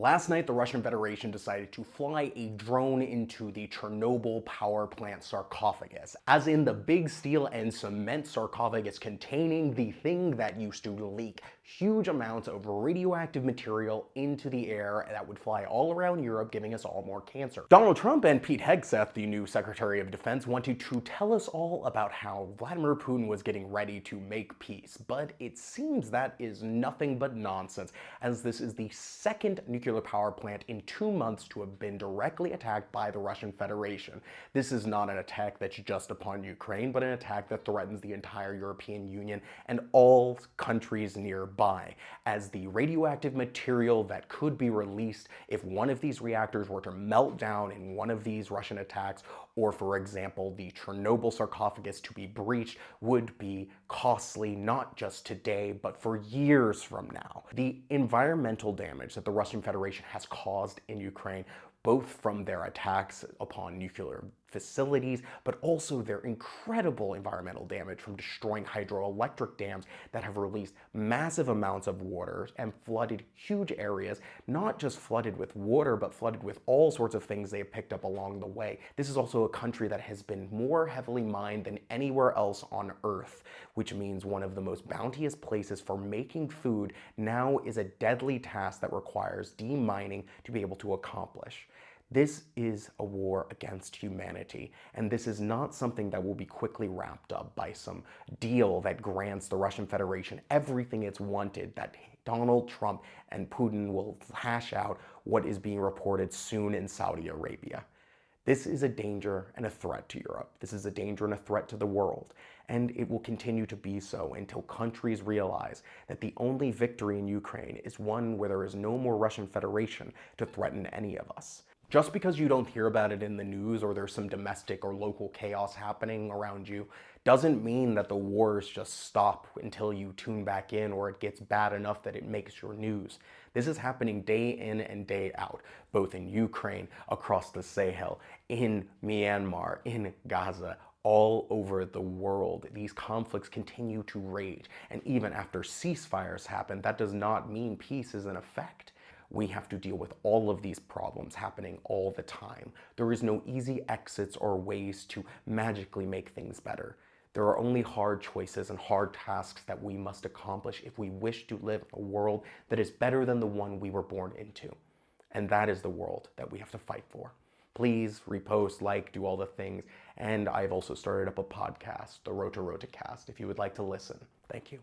Last night, the Russian Federation decided to fly a drone into the Chernobyl power plant sarcophagus, as in the big steel and cement sarcophagus containing the thing that used to leak huge amounts of radioactive material into the air that would fly all around Europe, giving us all more cancer. Donald Trump and Pete Hegseth, the new Secretary of Defense, wanted to tell us all about how Vladimir Putin was getting ready to make peace, but it seems that is nothing but nonsense, as this is the second nuclear power plant in 2 months to have been directly attacked by the Russian Federation. This is not an attack that's just upon Ukraine, but an attack that threatens the entire European Union and all countries nearby, as the radioactive material that could be released if one of these reactors were to melt down in one of these Russian attacks, or for example, the Chernobyl sarcophagus to be breached, would be costly not just today, but for years from now. The environmental damage that the Russian Federation has caused in Ukraine, both from their attacks upon nuclear facilities, but also their incredible environmental damage from destroying hydroelectric dams that have released massive amounts of water and flooded huge areas, not just flooded with water, but flooded with all sorts of things they have picked up along the way. This is also a country that has been more heavily mined than anywhere else on Earth, which means one of the most bounteous places for making food now is a deadly task that requires demining to be able to accomplish. This is a war against humanity, and this is not something that will be quickly wrapped up by some deal that grants the Russian Federation everything it's wanted, that Donald Trump and Putin will hash out what is being reported soon in Saudi Arabia. This is a danger and a threat to Europe. This is a danger and a threat to the world, and it will continue to be so until countries realize that the only victory in Ukraine is one where there is no more Russian Federation to threaten any of us. Just because you don't hear about it in the news or there's some domestic or local chaos happening around you doesn't mean that the wars just stop until you tune back in or it gets bad enough that it makes your news. This is happening day in and day out, both in Ukraine, across the Sahel, in Myanmar, in Gaza, all over the world. These conflicts continue to rage, and even after ceasefires happen, that does not mean peace is in effect. We have to deal with all of these problems happening all the time. There is no easy exits or ways to magically make things better. There are only hard choices and hard tasks that we must accomplish if we wish to live in a world that is better than the one we were born into. And that is the world that we have to fight for. Please repost, like, do all the things. And I've also started up a podcast, the Road to Cast, if you would like to listen. Thank you.